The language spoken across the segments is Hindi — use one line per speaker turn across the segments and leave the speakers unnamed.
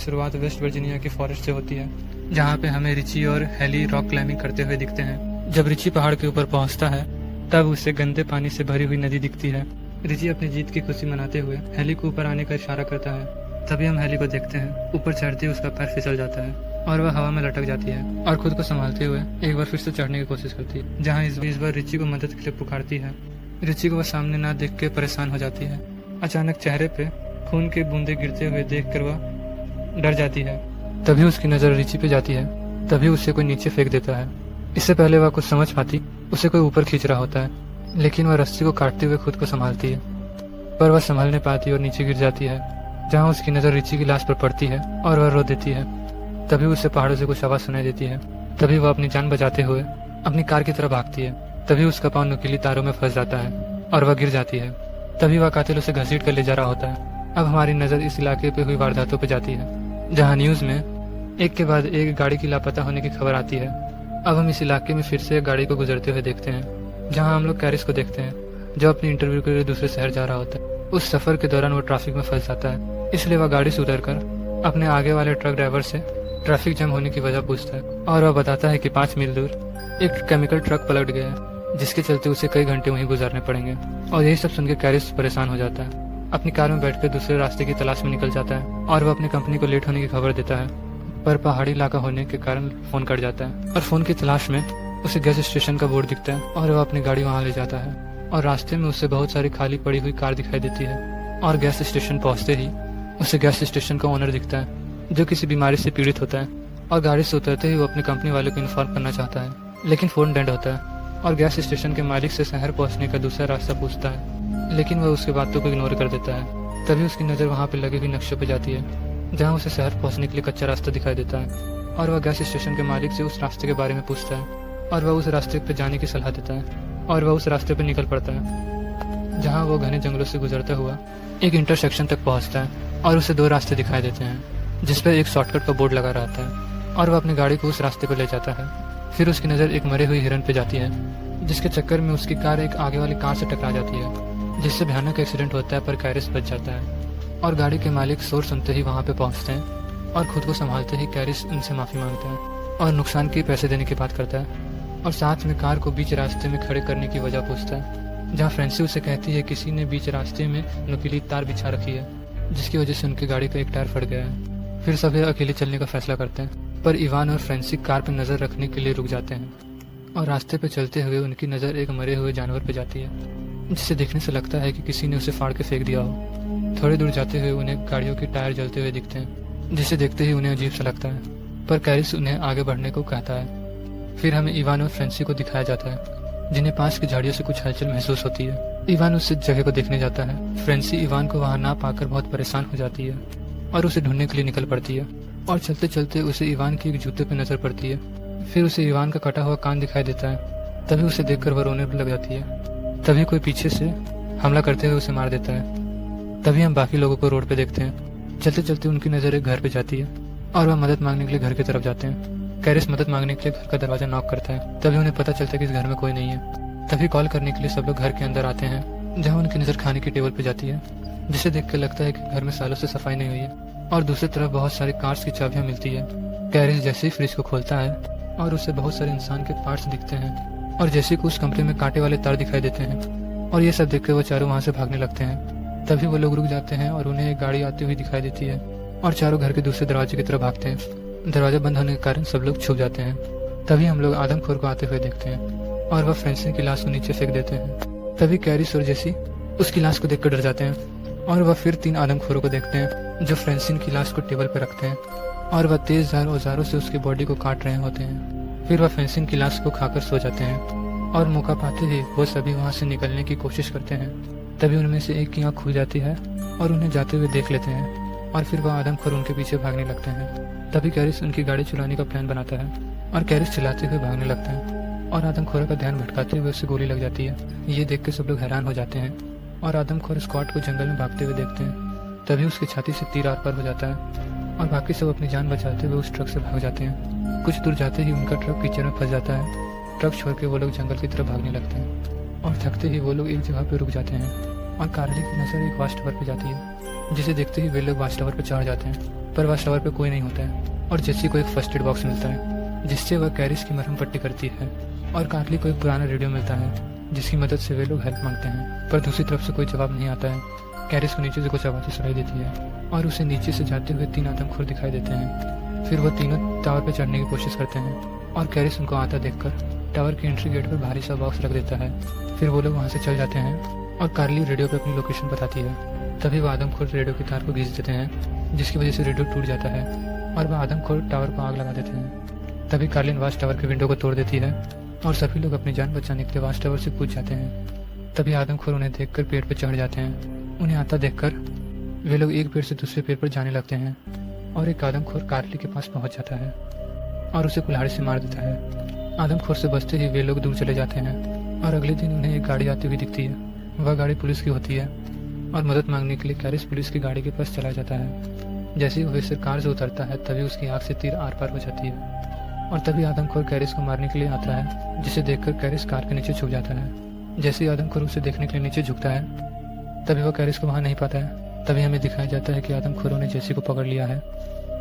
शुरुआत वेस्ट वर्जीनिया की फॉरेस्ट से होती है, जहाँ पे हमें रिची और हेली रॉक क्लाइंबिंग करते हुए दिखते हैं। जब रिची पहाड़ के ऊपर पहुँचता है तब उसे गंदे पानी से भरी हुई नदी दिखती है। रिची अपनी जीत की खुशी मनाते हुए हेली को ऊपर आने का इशारा करता है। तभी हम हेली को देखते हैं। ऊपर चढ़ते ही उसका पैर फिसल जाता है और वह हवा में लटक जाती है और खुद को संभालते हुए एक बार फिर से चढ़ने की कोशिश करती है, जहाँ इस बार रिची को मदद के लिए पुकारती है। रिची को वह सामने ना देख के परेशान हो जाती है। अचानक चेहरे पे खून की बूंदें गिरते हुए देखकर वह डर जाती है। तभी उसकी नजर रिची पे जाती है। तभी उसे कोई नीचे फेंक देता है। इससे पहले वह कुछ समझ पाती, उसे कोई ऊपर खींच रहा होता है, लेकिन वह रस्सी को काटते हुए खुद को संभालती है, पर वह संभल नहीं पाती और नीचे गिर जाती है, जहाँ उसकी नजर रिची की लाश पर पड़ती है और वह रो देती है। तभी उसे पहाड़ों से कुछ आवाज सुनाई देती है। तभी वह अपनी जान बचाते हुए अपनी कार की तरफ भागती है। तभी उसका पाँव नुकीली तारों में फंस जाता है और वह गिर जाती है। तभी वह कातिल उसे घसीट कर ले जा रहा होता है। अब हमारी नजर इस इलाके पे हुई वारदातों पे जाती है, जहाँ न्यूज में एक के बाद एक गाड़ी की लापता होने की खबर आती है। अब हम इस इलाके में फिर से एक गाड़ी को गुजरते हुए देखते हैं, जहाँ हम लोग कैरिस को देखते हैं, जो अपनी इंटरव्यू के लिए दूसरे शहर जा रहा होता है। उस सफर के दौरान वो ट्रैफिक में फंस जाता है, इसलिए वह गाड़ी से उतरकर अपने आगे वाले ट्रक ड्राइवर से ट्रैफिक जाम होने की वजह पूछता है और वह बताता है कि 5 मील दूर एक केमिकल ट्रक पलट गया है, जिसके चलते उसे कई घंटे वहीं गुजारने पड़ेंगे। और यही सब सुनकर कैरिस परेशान हो जाता है। अपनी कार में बैठकर दूसरे रास्ते की तलाश में निकल जाता है और वह अपनी कंपनी को लेट होने की खबर देता है, पर पहाड़ी इलाका होने के कारण फोन कट जाता है और फोन की तलाश में उसे गैस स्टेशन का बोर्ड दिखता है और वह अपनी गाड़ी वहां ले जाता है। और रास्ते में उसे बहुत सारी खाली पड़ी हुई कार दिखाई देती है और गैस स्टेशन पहुंचते ही उसे गैस स्टेशन का ओनर दिखता है, जो किसी बीमारी से पीड़ित होता है। और गाड़ी से उतरते ही वो अपनी कंपनी वालों को इन्फॉर्म करना चाहता है, लेकिन फोन डेड होता है और गैस स्टेशन के मालिक से शहर पहुंचने का दूसरा रास्ता पूछता है, लेकिन वह उसकी बातों को इग्नोर कर देता है। तभी उसकी नज़र वहाँ पे लगी हुई नक्शों पे जाती है, जहाँ उसे शहर पहुँचने के लिए कच्चा रास्ता दिखाई देता है और वह गैस स्टेशन के मालिक से उस रास्ते के बारे में पूछता है और वह उस रास्ते पे जाने की सलाह देता है और वह उस रास्ते पे निकल पड़ता है, जहाँ वो घने जंगलों से गुजरता हुआ एक इंटरसेक्शन तक पहुँचता है और उसे 2 रास्ते दिखाई देते हैं, जिसपे एक शॉर्टकट का बोर्ड लगा रहता है और वह अपनी गाड़ी को उस रास्ते पर ले जाता है। फिर उसकी नज़र एक मरे हुए हिरन पे जाती है, जिसके चक्कर में उसकी कार एक आगे वाली कार से टकरा जाती है, जिससे भयानक एक्सीडेंट होता है, पर कैरिस बच जाता है। और गाड़ी के मालिक शोर सुनते ही वहाँ पे पहुँचते हैं और खुद को संभालते ही कैरिस उनसे माफ़ी मांगता है और नुकसान के पैसे देने की बात करता है और साथ में कार को बीच रास्ते में खड़े करने की वजह पूछता है, जहाँ फ्रेंसी उसे कहती है किसी ने बीच रास्ते में नुकीली तार बिछा रखी है, जिसकी वजह से उनकी गाड़ी का एक टायर फट गया है। फिर सभी अकेले चलने का फैसला करते हैं, पर इवान और फ्रेंसी कार पर नज़र रखने के लिए रुक जाते हैं और रास्ते पे चलते हुए उनकी नज़र एक मरे हुए जानवर पे जाती है, जिसे देखने से लगता है कि किसी ने उसे फाड़ के फेंक दिया हो। थोड़ी दूर जाते हुए उन्हें गाड़ियों के टायर जलते हुए दिखते हैं, जिसे देखते ही उन्हें अजीब सा लगता है, पर कैरिस उन्हें आगे बढ़ने को कहता है। फिर हमें इवान और फ्रेंसी को दिखाया जाता है, जिन्हें पास की झाड़ियों से कुछ हलचल महसूस होती है। इवान उस जगह को देखने जाता है। फ्रेंसी इवान को वहां ना पाकर बहुत परेशान हो जाती है और उसे ढूंढने के लिए निकल पड़ती है और चलते चलते उसे इवान की एक जूते पर नजर पड़ती है। फिर उसे इवान का कटा हुआ कान दिखाई देता है। तभी उसे देखकर वह रोने लग जाती है। तभी कोई पीछे से हमला करते हुए उसे मार देता है। तभी हम बाकी लोगों को रोड पे देखते हैं। चलते चलते उनकी नज़र एक घर पे जाती है और वह मदद मांगने के लिए घर की तरफ जाते हैं। कैरिस मदद मांगने के लिए घर का दरवाजा नॉक करता है। तभी उन्हें पता चलता है कि इस घर में कोई नहीं है। तभी कॉल करने के लिए सब लोग घर के अंदर आते हैं, जहाँ उनकी नज़र खाने की टेबल पे जाती है, जिसे देख कर लगता है कि घर में सालों से सफाई नहीं हुई है। और दूसरी तरफ बहुत सारी कार्स की चाबियाँ मिलती है। कैरिस जैसे ही फ्रिज को खोलता है और उसे बहुत सारे इंसान के पार्ट्स दिखते हैं और जैसे कि उस कमरे में कांटे वाले तार दिखाई देते हैं और ये सब देख कर वो चारों वहाँ से भागने लगते हैं। तभी वो लोग रुक जाते हैं और उन्हें एक गाड़ी आती हुई दिखाई देती है और चारों घर के दूसरे दरवाजे की तरफ भागते हैं। दरवाजा बंद होने के कारण सब लोग छुप जाते हैं। तभी हम लोग आदमखोर को आते हुए देखते हैं और वह फ्रेंसी की लाश को नीचे फेंक देते हैं। तभी कैरिस और जेसी उसकी लाश को देखकर डर जाते हैं और वह फिर 3 आदमखोरों को देखते हैं, जो फ्रेंसिन की लाश को टेबल पर रखते हैं और वह तेज धार औजारों से उसकी बॉडी को काट रहे होते हैं। फिर वह फ्रेंसिन की लाश को खाकर सो जाते हैं और मौका पाते ही वो सभी वहाँ से निकलने की कोशिश करते हैं। तभी उनमें से एक की आँख खुल जाती है और उन्हें जाते हुए देख लेते हैं और फिर वह आदमखोर उनके पीछे भागने लगते हैं। तभी कैरिस उनकी गाड़ी चुराने का प्लान बनाता है और कैरिस चिल्लाते हुए भागने लगता है और आदमखोर का ध्यान भटकाते हुए उसे गोली लग जाती है। ये देख के सब लोग हैरान हो जाते हैं और आदमखोर स्क्वाड को जंगल में भागते हुए देखते हैं। तभी उसकी छाती से तीर आर पार हो जाता है और बाकी सब अपनी जान बचाते हुए उस ट्रक से भाग जाते हैं। कुछ दूर जाते ही उनका ट्रक कीचड़ में फंस जाता है। ट्रक छोड़ के वो लोग जंगल की तरफ भागने लगते हैं और थकते ही वो लोग एक जगह पर रुक जाते हैं और कार्ली की नजर एक वाच टावर पे जाती है, जिसे देखते ही वे लोग वाच टावर पर चढ़ जाते हैं पर वह टावर पे कोई नहीं होता है और जेसी को एक फर्स्ट एड बॉक्स मिलता है जिससे वह कैरिस की मरहम पट्टी करती है। और कार्ली को एक पुराना रेडियो मिलता है जिसकी मदद से वे लोग हेल्प मांगते हैं, पर दूसरी तरफ से कोई जवाब नहीं आता है। कैरिस को नीचे से कुछ आवाज़ें सुनाई देती है और उसे नीचे से जाते हुए 3 आदमखोर दिखाई देते हैं। फिर वह तीनों टावर पर चढ़ने की कोशिश करते हैं और कैरिस उनको आता देखकर टावर के एंट्री गेट पर भारी सा बॉक्स रख देता है। फिर वो लोग वहाँ से चल जाते हैं और कार्ली रेडियो पर अपनी लोकेशन बताती है। तभी वह आदमखोर रेडियो की तार को घींच देते हैं जिसकी वजह से रेडियो टूट जाता है और वह आदमखोर टावर को आग लगा देते हैं। तभी कार्लिन वाच टावर के विंडो को तोड़ देती है और सभी लोग अपनी जान बचाने के लिए वाच टावर से कूद जाते हैं। तभी आदमखोर उन्हें देखकर पेड़ पर चढ़ जाते हैं। उन्हें आता देखकर वे लोग एक पेड़ से दूसरे पेड़ पर जाने लगते हैं और एक आदमखोर कार्ली के पास पहुंच जाता है और उसे कुल्हाड़ी से मार देता है। आदमखोर से बचते ही वे लोग दूर चले जाते हैं और अगले दिन उन्हें एक गाड़ी आती हुई दिखती है। वह गाड़ी पुलिस की होती है और मदद मांगने के लिए कैरिस पुलिस की गाड़ी के पास चला जाता है। जैसे ही ऑफिसर कार से उतरता है तभी उसकी आंख से तीर आर पार हो जाती है और तभी आदमखोर कैरिस को मारने के लिए आता है, जिसे देखकर कैरिस कार के नीचे छुप जाता है। जैसे ही आदमखोर उसे देखने के लिए नीचे झुकता है तभी वह कैरिस को वहाँ नहीं पाता है। तभी हमें दिखाया जाता है कि आदमखोरों ने जेसी को पकड़ लिया है।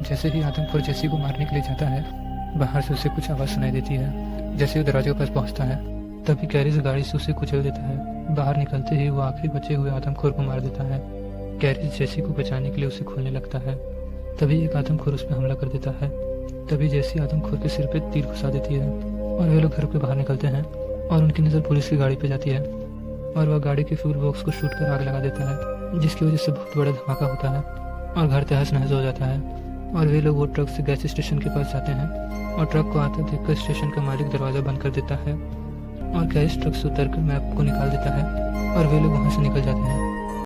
जैसे ही आदमखोर जेसी को मारने के लिए जाता है बाहर से उसे कुछ आवाज़ सुनाई देती है। जैसे ही दरवाजे के पास पहुँचता है तभी कैरिस गाड़ी से उसे कुचल देता है। बाहर निकलते ही वो आखिरी बचे हुए आदमखोर को मार देता है। कैरिस जेसी को बचाने के लिए उसे खोलने लगता है। तभी एक आदमखोर उस पर हमला कर देता है। तभी जेसी आदमखोर के सिर पे तीर घुसा देती है और वे लोग घर पे बाहर निकलते हैं और उनकी नज़र पुलिस की गाड़ी पे जाती है और वह गाड़ी के फ्यूल बॉक्स को शूट कर आग लगा देता है, जिसकी वजह से बहुत बड़ा धमाका होता है और घर तहस नहस हो जाता है। और वे लोग वो ट्रक से गैस स्टेशन के पास जाते हैं और ट्रक को आता देखकर स्टेशन का मालिक दरवाज़ा बंद कर देता है और कैरिस ट्रक से उतरकर मैप को निकाल देता है और वे लोग वहाँ से निकल जाते हैं।